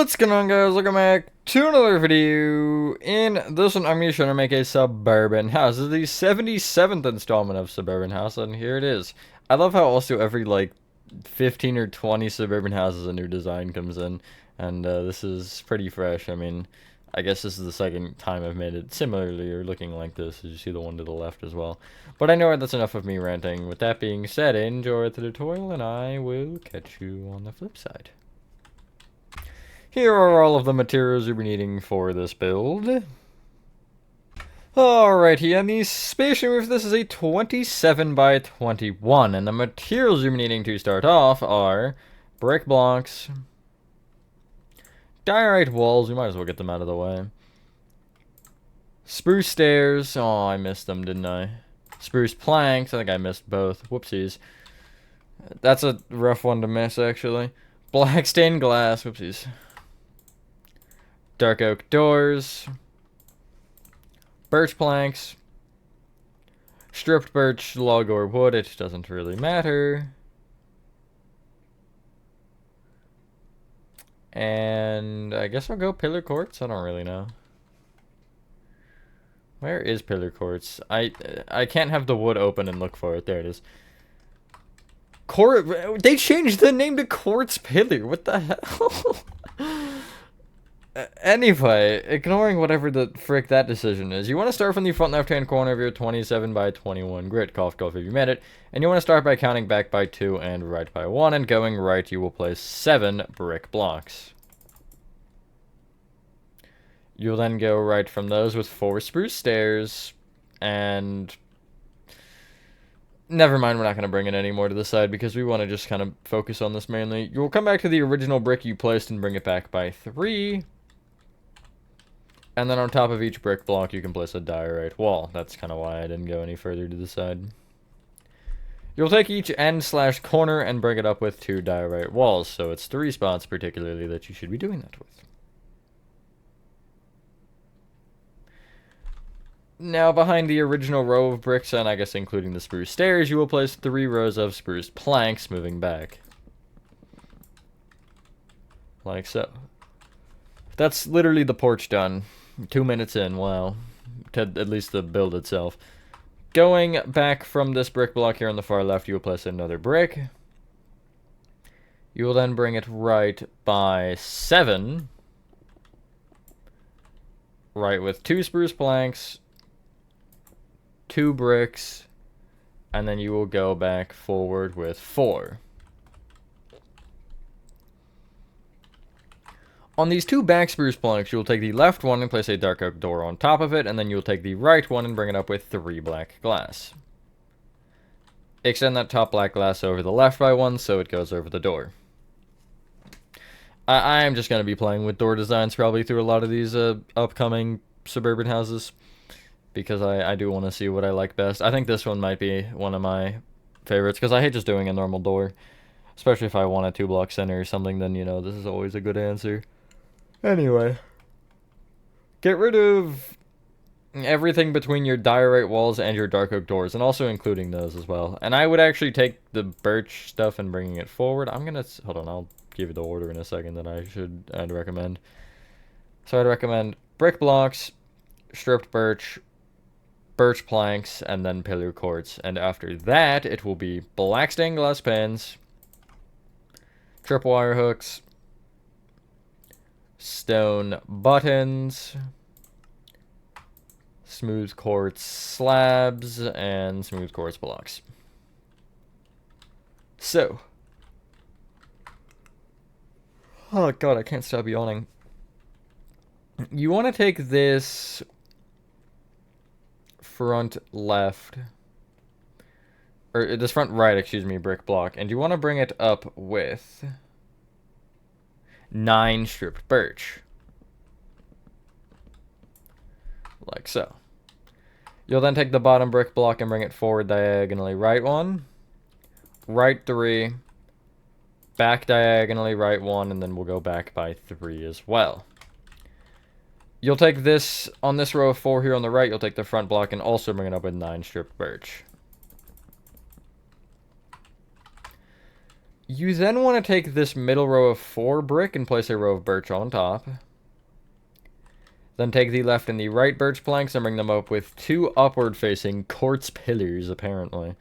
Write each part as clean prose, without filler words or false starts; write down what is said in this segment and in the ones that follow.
What's going on, guys? Welcome back to another video. In this one, I'm going to show you how to make a Suburban house. This is the 77th installment of Suburban House, and here it is. I love how also every, 15 or 20 Suburban houses a new design comes in, and this is pretty fresh. I mean, I guess this is the second time I've made it similarly or looking like this, as you see the one to the left as well. But I know that's enough of me ranting. With that being said, enjoy the tutorial, and I will catch you on the flip side. Here are all of the materials you'll be needing for this build. Alrighty, and the spacing roof, this is a 27 by 21, and the materials you'll be needing to start off are brick blocks, diorite walls, we might as well get them out of the way, spruce stairs, oh I missed them didn't I, spruce planks, I think I missed both, whoopsies, that's a rough one to miss actually, black stained glass, whoopsies, dark oak doors, birch planks, stripped birch, log, or wood, it doesn't really matter. And I guess I'll go pillar quartz, I don't really know. Where is pillar quartz? I can't have the wood open and look for it. There it is. They changed the name to quartz pillar, what the hell? Anyway, ignoring whatever the frick that decision is, you want to start from the front left-hand corner of your 27 by 21 grid, cough if you made it, and you want to start by counting back by 2 and right by 1, and going right you will place 7 brick blocks. You'll then go right from those with 4 spruce stairs, and never mind, we're not going to bring it any more to the side because we want to just kind of focus on this mainly. You'll come back to the original brick you placed and bring it back by 3. And then on top of each brick block, you can place a diorite wall. That's kind of why I didn't go any further to the side. You'll take each end/corner and bring it up with 2 diorite walls. So it's 3 spots particularly that you should be doing that with. Now behind the original row of bricks, and I guess including the spruce stairs, you will place 3 rows of spruce planks moving back. Like so. That's literally the porch done. 2 minutes in, wow. At least the build itself. Going back from this brick block here on the far left, you will place another brick. You will then bring it right by 7. Right with 2 spruce planks, 2 bricks, and then you will go back forward with 4. On these 2 back spruce planks, you will take the left one and place a dark oak door on top of it, and then you will take the right one and bring it up with 3 black glass. Extend that top black glass over the left by 1 so it goes over the door. I am just going to be playing with door designs probably through a lot of these upcoming suburban houses, because I do want to see what I like best. I think this one might be one of my favorites, because I hate just doing a normal door. Especially if I want a 2-block center or something, then, you know, this is always a good answer. Anyway, get rid of everything between your diorite walls and your dark oak doors, and also including those as well. And I would actually take the birch stuff and bringing it forward. I'm gonna, hold on, I'll give you the order in a second that I'd recommend. So I'd recommend brick blocks, stripped birch, birch planks, and then pillar quartz. And after that, it will be black stained glass pans, tripwire hooks, stone buttons, smooth quartz slabs, and smooth quartz blocks. So, oh god, I can't stop yawning. You want to take this front left, or this front right, excuse me, brick block, and you want to bring it up with 9 stripped birch. Like so. You'll then take the bottom brick block and bring it forward diagonally right 1, right 3, back diagonally right 1, and then we'll go back by 3 as well. You'll take this, on this row of 4 here on the right, you'll take the front block and also bring it up with 9 stripped birch. You then want to take this middle row of 4 brick and place a row of birch on top. Then take the left and the right birch planks and bring them up with 2 upward-facing quartz pillars, apparently.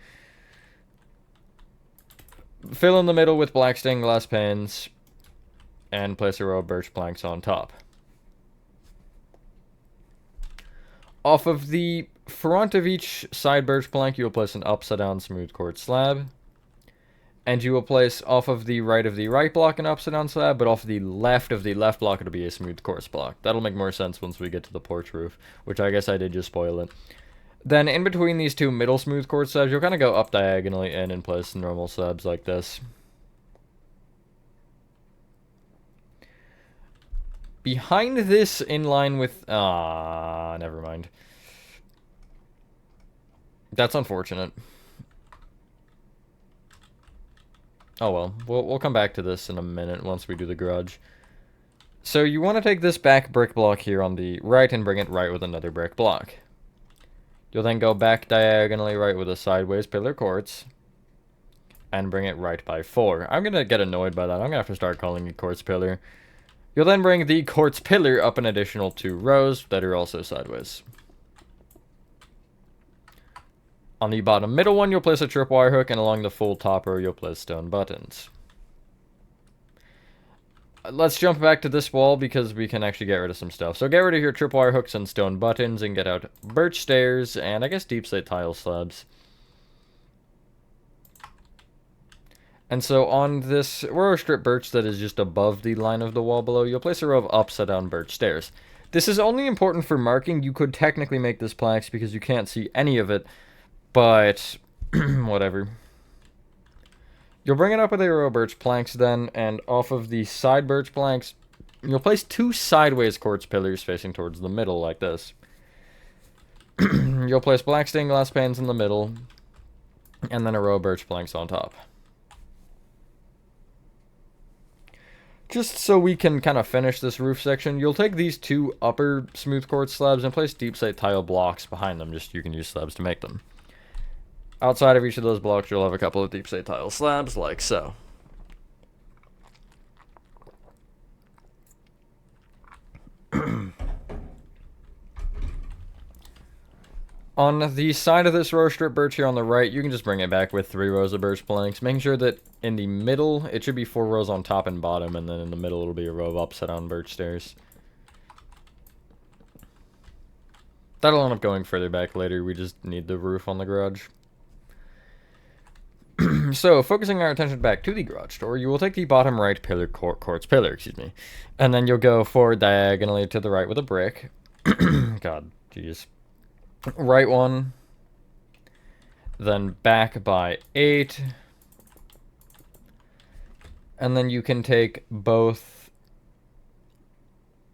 Fill in the middle with black stained glass panes and place a row of birch planks on top. Off of the front of each side birch plank, you will place an upside-down smooth quartz slab. And you will place off of the right block an upside-down slab, but off of the left block it'll be a smooth quartz block. That'll make more sense once we get to the porch roof, which I guess I did just spoil it. Then in between these 2 middle smooth quartz slabs, you'll kind of go up diagonally in and place normal slabs like this. Behind this, in line with... never mind. That's unfortunate. Oh well, we'll come back to this in a minute once we do the garage. So you want to take this back brick block here on the right and bring it right with another brick block. You'll then go back diagonally right with a sideways pillar quartz and bring it right by 4. I'm going to get annoyed by that. I'm going to have to start calling it quartz pillar. You'll then bring the quartz pillar up an additional 2 rows that are also sideways. On the bottom middle one, you'll place a tripwire hook, and along the full top row, you'll place stone buttons. Let's jump back to this wall because we can actually get rid of some stuff. So get rid of your tripwire hooks and stone buttons and get out birch stairs and I guess deep slate tile slabs. And so on this row of strip birch that is just above the line of the wall below, you'll place a row of upside down birch stairs. This is only important for marking. You could technically make this planks because you can't see any of it. But, whatever. You'll bring it up with a row of birch planks then, and off of the side birch planks, you'll place 2 sideways quartz pillars facing towards the middle, like this. You'll place black stained glass panes in the middle, and then a row of birch planks on top. Just so we can kind of finish this roof section, you'll take these 2 upper smooth quartz slabs and place deep slate tile blocks behind them, just you can use slabs to make them. Outside of each of those blocks, you'll have a couple of deep slate tile slabs, like so. On the side of this row of strip birch here on the right, you can just bring it back with 3 rows of birch planks, making sure that in the middle, it should be 4 rows on top and bottom, and then in the middle it'll be a row of upside down birch stairs. That'll end up going further back later, we just need the roof on the garage. So, focusing our attention back to the garage door, you will take the bottom right pillar, quartz pillar, and then you'll go forward diagonally to the right with a brick. God, jeez. Right one, then back by 8, and then you can take both,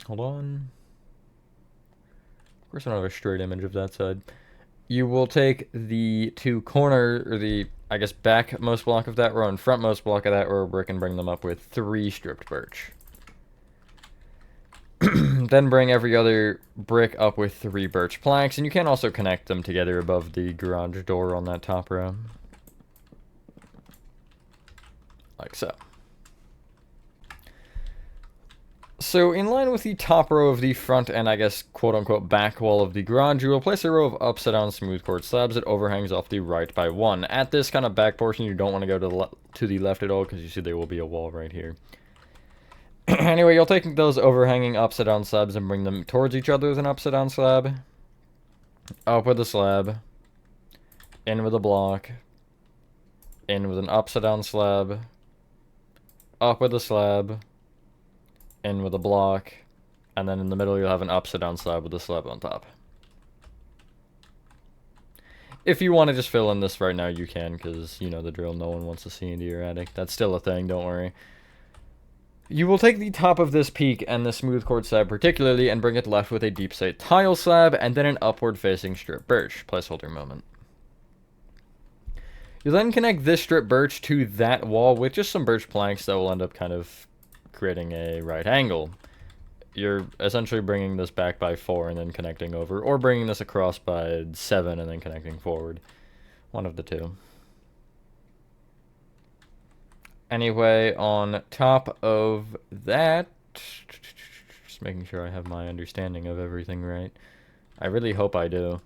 hold on, of course I don't have a straight image of that side. You will take the 2 corner, or the, I guess, backmost block of that row and frontmost block of that row of brick and bring them up with 3 stripped birch. Then bring every other brick up with 3 birch planks, and you can also connect them together above the garage door on that top row. Like so. So, in line with the top row of the front and, I guess, quote-unquote back wall of the garage, you will place a row of upside-down smooth quartz slabs that overhangs off the right by 1. At this kind of back portion, you don't want to go to the left at all, because you see there will be a wall right here. Anyway, you'll take those overhanging upside-down slabs and bring them towards each other with an upside-down slab. Up with a slab. In with a block. In with an upside-down slab. Up with a slab. In with a block, and then in the middle you'll have an upside down slab with a slab on top. If you want to just fill in this right now, you can, because you know the drill, no one wants to see into your attic. That's still a thing, don't worry. You will take the top of this peak and the smooth quartz slab particularly and bring it left with a deep slate tile slab and then an upward facing strip birch. Placeholder moment. You'll then connect this strip birch to that wall with just some birch planks that will end up kind of creating a right angle. You're essentially bringing this back by 4 and then connecting over, or bringing this across by 7 and then connecting forward. One of the two. Anyway, on top of that, just making sure I have my understanding of everything right. I really hope I do.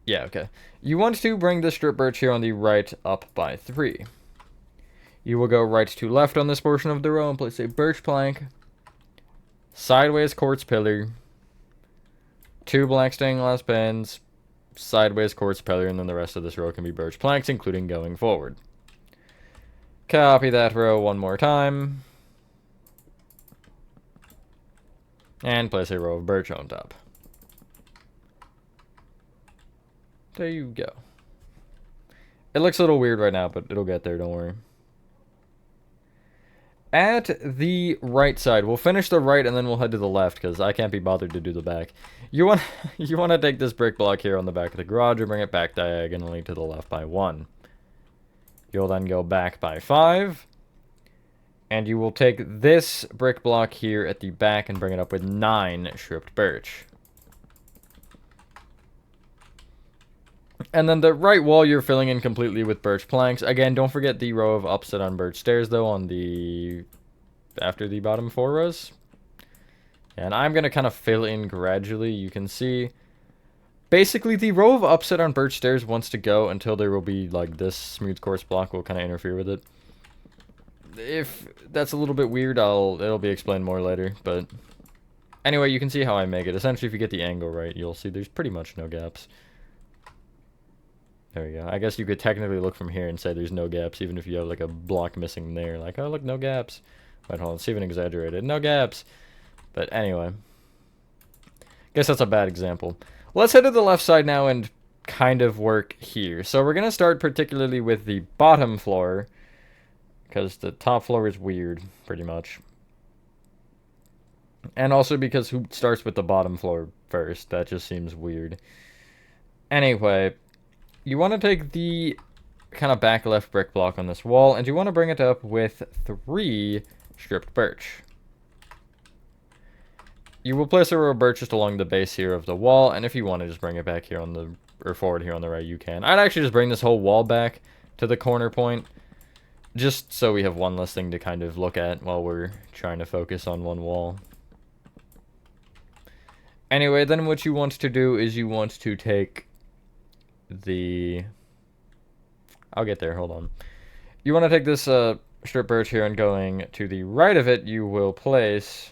Yeah, okay. You want to bring the strip birch here on the right up by 3. You will go right to left on this portion of the row and place a birch plank, sideways quartz pillar, 2 black stained glass pins, sideways quartz pillar, and then the rest of this row can be birch planks, including going forward. Copy that row one more time. And place a row of birch on top. There you go. It looks a little weird right now, but it'll get there, don't worry. At the right side, we'll finish the right and then we'll head to the left because I can't be bothered to do the back. You want to take this brick block here on the back of the garage and bring it back diagonally to the left by 1. You'll then go back by 5. And you will take this brick block here at the back and bring it up with 9 stripped birch. And then the right wall you're filling in completely with birch planks. Again, don't forget the row of upset on birch stairs though on the after the bottom 4 rows. And I'm going to kind of fill in gradually. You can see basically the row of upset on birch stairs wants to go until there will be like this smooth quartz block will kind of interfere with it. If that's a little bit weird, it'll be explained more later, but anyway, you can see how I make it. Essentially, if you get the angle right, you'll see there's pretty much no gaps. There we go. I guess you could technically look from here and say there's no gaps, even if you have like a block missing there. Like, oh, look, no gaps. Wait, hold on, it's even exaggerated. No gaps. But anyway, guess that's a bad example. Let's head to the left side now and kind of work here. So we're going to start particularly with the bottom floor, because the top floor is weird, pretty much. And also because who starts with the bottom floor first? That just seems weird. Anyway, you want to take the kind of back left brick block on this wall, and you want to bring it up with 3 stripped birch. You will place a row of birch just along the base here of the wall, and if you want to just bring it back here on the, or forward here on the right, you can. I'd actually just bring this whole wall back to the corner point, just so we have one less thing to kind of look at while we're trying to focus on one wall. Anyway, then what you want to do is you want to take the... I'll get there, hold on. You want to take this strip birch here and going to the right of it, you will place...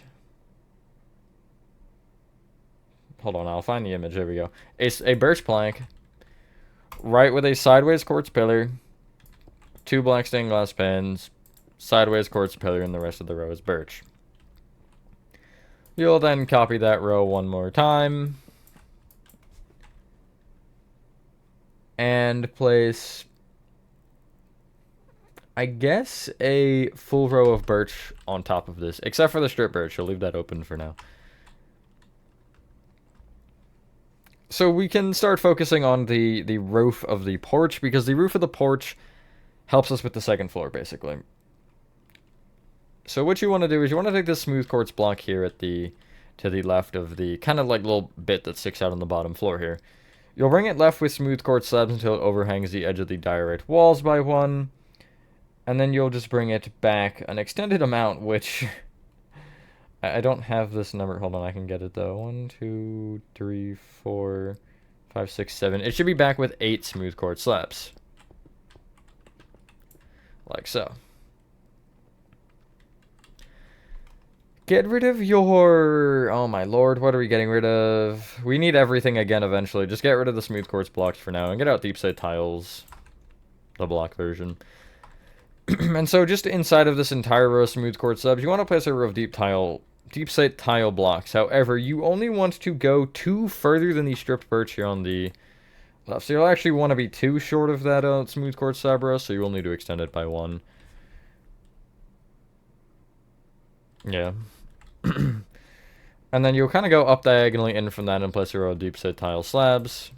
Hold on, I'll find the image, there we go. A birch plank, right with a sideways quartz pillar, 2 black stained glass pins, sideways quartz pillar, and the rest of the row is birch. You'll then copy that row one more time. And place, I guess, a full row of birch on top of this. Except for the strip birch, I'll leave that open for now. So we can start focusing on the roof of the porch, because the roof of the porch helps us with the second floor, basically. So what you want to do is you want to take this smooth quartz block here at to the left of the kind of like little bit that sticks out on the bottom floor here. You'll bring it left with smooth quartz slabs until it overhangs the edge of the diorite walls by 1. And then you'll just bring it back an extended amount, which... I don't have this number. Hold on, I can get it though. 1, 2, 3, 4, 5, 6, 7. It should be back with 8 smooth quartz slabs. Like so. Get rid of your... Oh my lord, what are we getting rid of? We need everything again eventually. Just get rid of the smooth quartz blocks for now and get out deep set tiles. The block version. And so just inside of this entire row of smooth quartz slabs, you want to place a row of deep set tile blocks. However, you only want to go 2 further than the stripped birch here on the left. So you'll actually want to be 2 short of that smooth quartz slab row, so you will need to extend it by 1. Yeah. And then you'll kind of go up diagonally in from that and place a row of deep set tile slabs.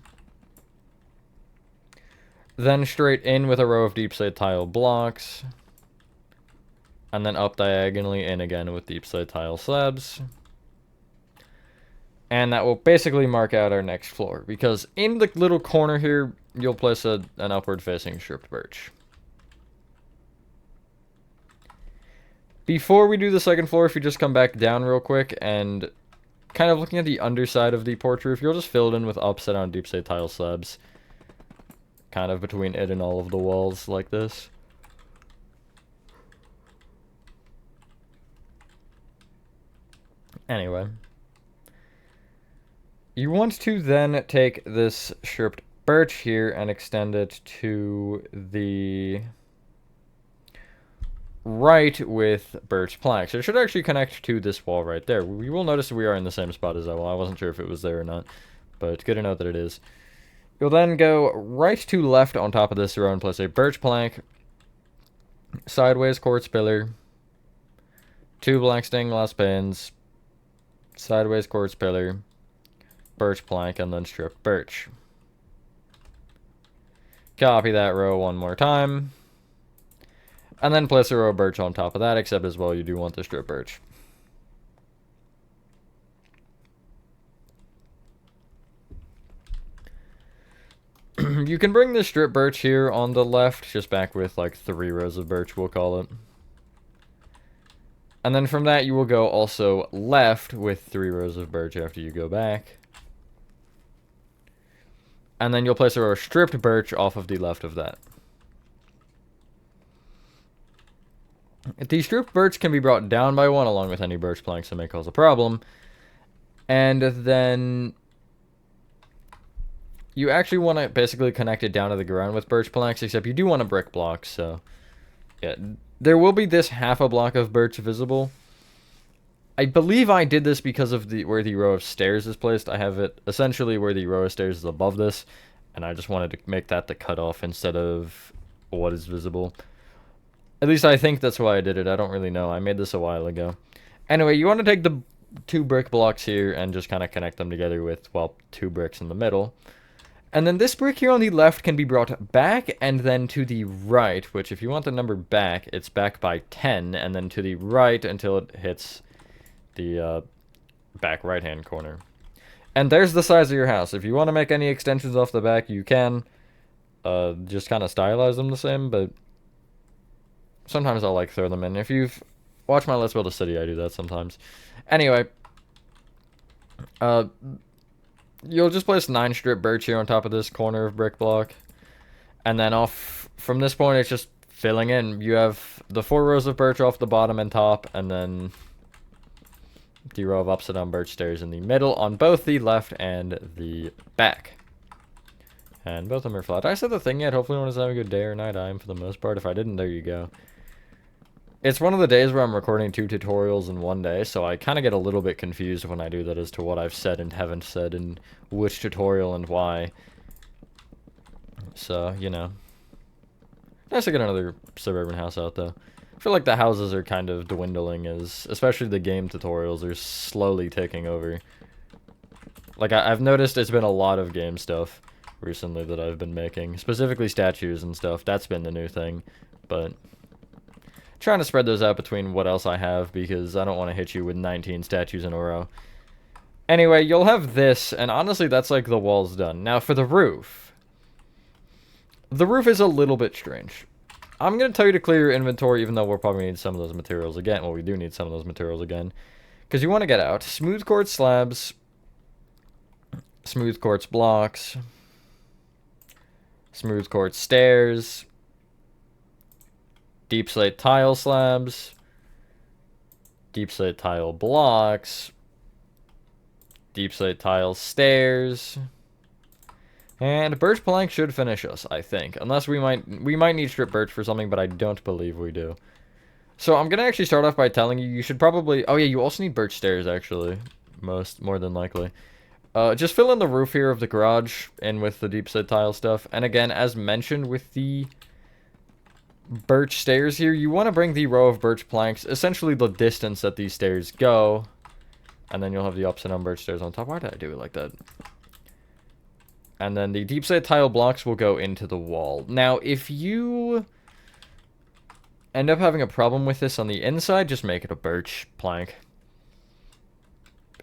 Then straight in with a row of deep set tile blocks. And then up diagonally in again with deep set tile slabs. And that will basically mark out our next floor. Because in the little corner here, you'll place an upward facing stripped birch. Before we do the second floor, if you just come back down real quick and kind of looking at the underside of the porch roof, you'll just fill it in with upside down deep slate tile slabs. Kind of between it and all of the walls like this. Anyway. You want to then take this stripped birch here and extend it to the right with birch planks. It should actually connect to this wall right there. You will notice we are in the same spot as that wall. I wasn't sure if it was there or not, but it's good to know that it is. You'll then go right to left on top of this row and place a birch plank, sideways quartz pillar, 2 black stained glass pins, sideways quartz pillar, birch plank, and then strip birch. Copy that row one more time. And then place a row of birch on top of that, except as well you do want the strip birch. You can bring the strip birch here on the left, just back with like 3 rows of birch, we'll call it. And then from that you will go also left with 3 rows of birch after you go back. And then you'll place a row of stripped birch off of the left of that. The stripped birch can be brought down by 1 along with any birch planks that may cause a problem. And then you actually want to basically connect it down to the ground with birch planks, except you do want a brick block, so yeah. There will be this half a block of birch visible. I believe I did this because of where the row of stairs is placed. I have it essentially where the row of stairs is above this, and I just wanted to make that the cutoff instead of what is visible. At least I think that's why I did it. I don't really know. I made this a while ago. Anyway, you want to take the 2 brick blocks here and just kind of connect them together with, well, 2 bricks in the middle. And then this brick here on the left can be brought back and then to the right, which if you want the number back, it's back by 10, and then to the right until it hits the back right-hand corner. And there's the size of your house. If you want to make any extensions off the back, you can. Just kind of stylize them the same, but sometimes I'll like throw them in. If you've watched my Let's Build a City, I do that sometimes. Anyway, you'll just place 9 strip birch here on top of this corner of brick block. And then off from this point, it's just filling in. You have the 4 rows of birch off the bottom and top, and then the row of upside down birch stairs in the middle on both the left and the back. And both of them are flat. Did I said the thing yet? Hopefully no one is having a good day or night. I am for the most part. If I didn't, there you go. It's one of the days where I'm recording 2 tutorials in one day, so I kind of get a little bit confused when I do that as to what I've said and haven't said and which tutorial and why. So, you know. Nice to get another suburban house out, though. I feel like the houses are kind of dwindling, as especially the game tutorials are slowly taking over. Like, I've noticed it's been a lot of game stuff recently that I've been making. Specifically statues and stuff. That's been the new thing. But trying to spread those out between what else I have, because I don't want to hit you with 19 statues in a row. Anyway, you'll have this, and honestly, that's like the walls done. Now, for the roof. The roof is a little bit strange. I'm going to tell you to clear your inventory, even though we'll probably need some of those materials again. Well, we do need some of those materials again. Because you want to get out smooth quartz slabs, smooth quartz blocks, smooth quartz stairs, deep slate tile slabs, deep slate tile blocks, deep slate tile stairs, and birch plank should finish us, I think. Unless we might need strip birch for something, but I don't believe we do. So I'm gonna actually start off by telling you should probably, oh yeah, you also need birch stairs actually, more than likely. Just fill in the roof here of the garage and with the deep slate tile stuff. And again, as mentioned with the birch stairs here, you want to bring the row of birch planks essentially the distance that these stairs go, and then you'll have the upside down birch stairs on top. Why did I do it like that? And then the deep slate tile blocks will go into the wall. Now, if you end up having a problem with this on the inside, just make it a birch plank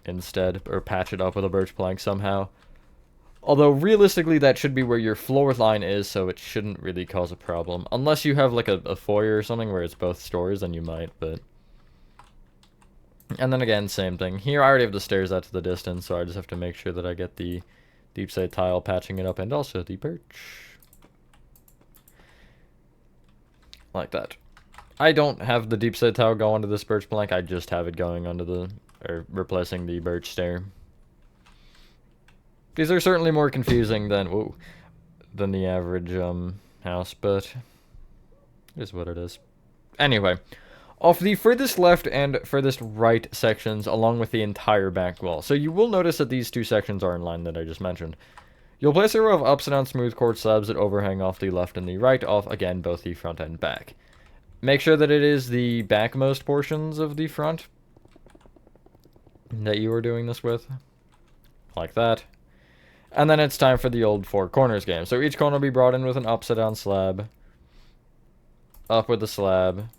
instead, or patch it up with a birch plank somehow. Although, realistically, that should be where your floor line is, so it shouldn't really cause a problem. Unless you have, like, a foyer or something where it's both stories, then you might, but And then again, same thing. Here, I already have the stairs out to the distance, so I just have to make sure that I get the deep side tile patching it up and also the birch. Like that. I don't have the deep side tile go onto this birch plank, I just have it going onto the, or replacing the birch stair. These are certainly more confusing than, whoa, than the average house, but it is what it is. Anyway, off the furthest left and furthest right sections along with the entire back wall. So you will notice that these two sections are in line that I just mentioned. You'll place a row of upside down smooth quartz slabs that overhang off the left and the right off, again, both the front and back. Make sure that it is the backmost portions of the front that you are doing this with. Like that. And then it's time for the old four corners game. So each corner will be brought in with an upside down slab. Up with a slab.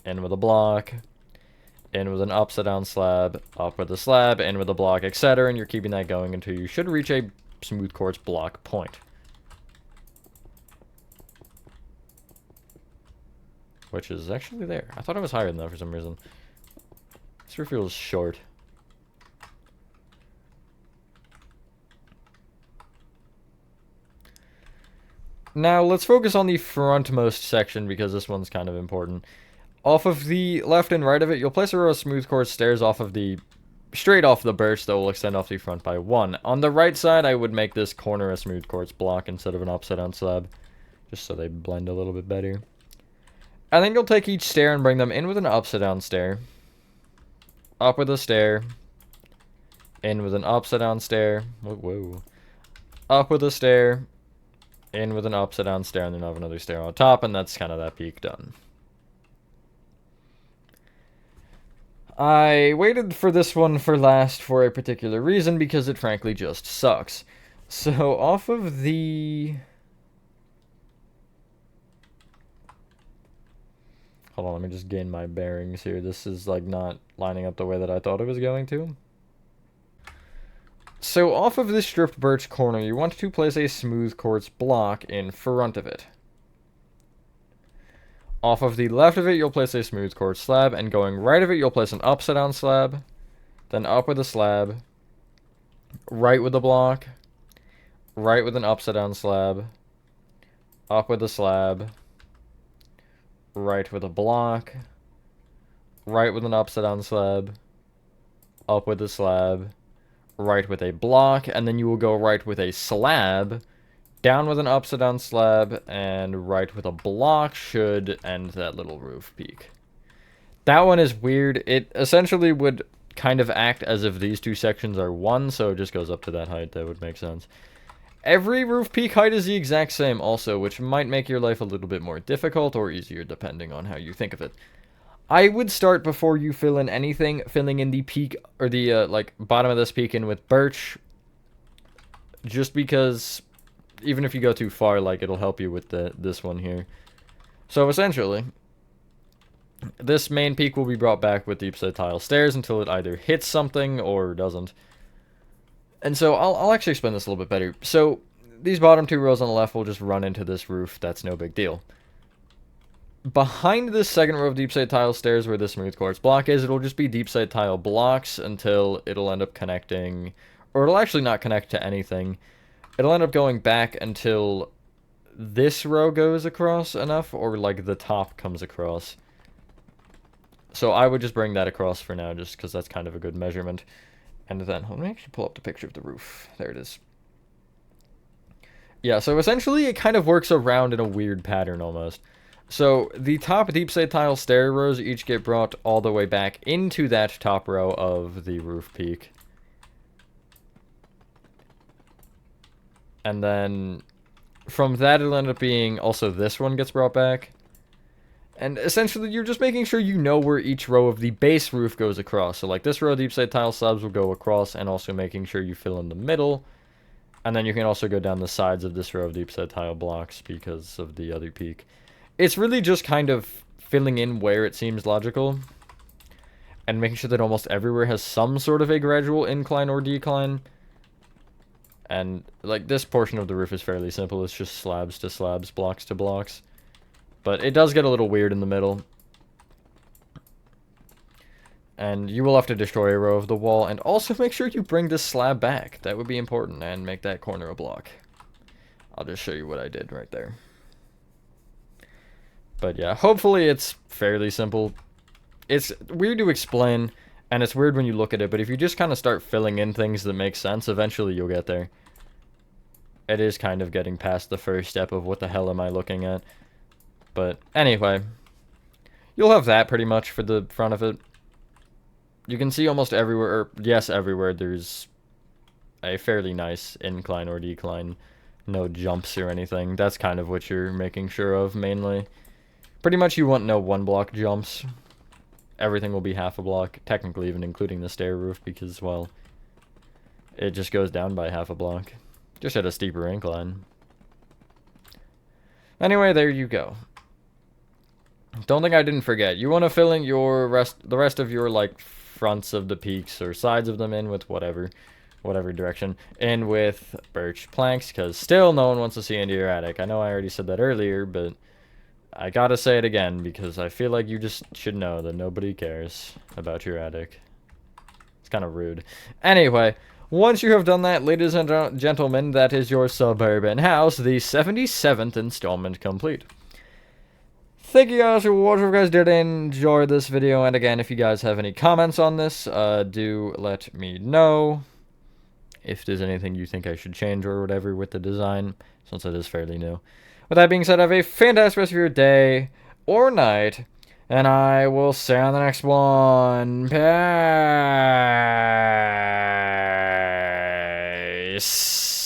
In with a block. In with an upside down slab. Up with a slab. In with a block, etc. And you're keeping that going until you should reach a smooth quartz block point. Which is actually there. I thought it was higher than that for some reason. This roof feels short. Now, let's focus on the frontmost section, because this one's kind of important. Off of the left and right of it, you'll place a row of smooth quartz stairs off of the... straight off the birch that will extend off the front by one. On the right side, I would make this corner a smooth quartz block instead of an upside down slab. Just so they blend a little bit better. And then you'll take each stair and bring them in with an upside down stair. Up with a stair. In with an upside down stair. Whoa. Up with a stair. In with an upside down stair, and then have another stair on top, and that's kind of that peak done. I waited for this one for last for a particular reason, because it frankly just sucks. So off of the... Hold on, let me just gain my bearings here. This is like not lining up the way that I thought it was going to. So off of this stripped birch corner, you want to place a smooth quartz block in front of it. Off of the left of it, you'll place a smooth quartz slab, and going right of it, you'll place an upside down slab, then up with a slab, right with a block, right with an upside down slab, up with a slab, right with a block, right with an upside down slab, up with a slab, right with a block, and then you will go right with a slab, down with an upside down slab, and right with a block should end that little roof peak. That one is weird. It essentially would kind of act as if these two sections are one, so it just goes up to that height. That would make sense. Every roof peak height is the exact same also, which might make your life a little bit more difficult or easier depending on how you think of it. I would start before you fill in anything, filling in the peak, or the, like, bottom of this peak in with birch. Just because, even if you go too far, like, it'll help you with this one here. So, essentially, this main peak will be brought back with deep side tile stairs until it either hits something or doesn't. And so, I'll actually explain this a little bit better. So, these bottom two rows on the left will just run into this roof. That's no big deal. Behind this second row of deep side tile stairs where the smooth quartz block is, it'll just be deep side tile blocks until it'll end up connecting, or it'll actually not connect to anything. It'll end up going back until this row goes across enough, or like the top comes across. So I would just bring that across for now, just because that's kind of a good measurement. And then, let me actually pull up the picture of the roof. There it is. Yeah, so essentially it kind of works around in a weird pattern almost. So, the top deep side tile stair rows each get brought all the way back into that top row of the roof peak. And then, from that it'll end up being, also this one gets brought back. And essentially, you're just making sure you know where each row of the base roof goes across. So, like, this row of deep side tile slabs will go across, and also making sure you fill in the middle. And then you can also go down the sides of this row of deep side tile blocks because of the other peak. It's really just kind of filling in where it seems logical, and making sure that almost everywhere has some sort of a gradual incline or decline. And, like, this portion of the roof is fairly simple. It's just slabs to slabs, blocks to blocks. But it does get a little weird in the middle. And you will have to destroy a row of the wall, and also make sure you bring this slab back. That would be important, and make that corner a block. I'll just show you what I did right there. But yeah, hopefully it's fairly simple. It's weird to explain, and it's weird when you look at it, but if you just kind of start filling in things that make sense, eventually you'll get there. It is kind of getting past the first step of what the hell am I looking at. But anyway, you'll have that pretty much for the front of it. You can see almost everywhere, or yes, everywhere, there's a fairly nice incline or decline. No jumps or anything. That's kind of what you're making sure of, mainly. Pretty much you want no one-block jumps. Everything will be half a block, technically even including the stair roof, because, well, it just goes down by half a block. Just at a steeper incline. Anyway, there you go. Don't think I didn't forget. You want to fill in your the rest of your, like, fronts of the peaks or sides of them in with whatever direction, in with birch planks, because still no one wants to see into your attic. I know I already said that earlier, but I gotta say it again, because I feel like you just should know that nobody cares about your attic. It's kind of rude. Anyway, once you have done that, ladies and gentlemen, that is your suburban house, the 77th installment complete. Thank you guys for watching. If you guys did enjoy this video, and again, if you guys have any comments on this, do let me know. If there's anything you think I should change or whatever with the design, since it is fairly new. With that being said, have a fantastic rest of your day or night, and I will see you on the next one. Peace.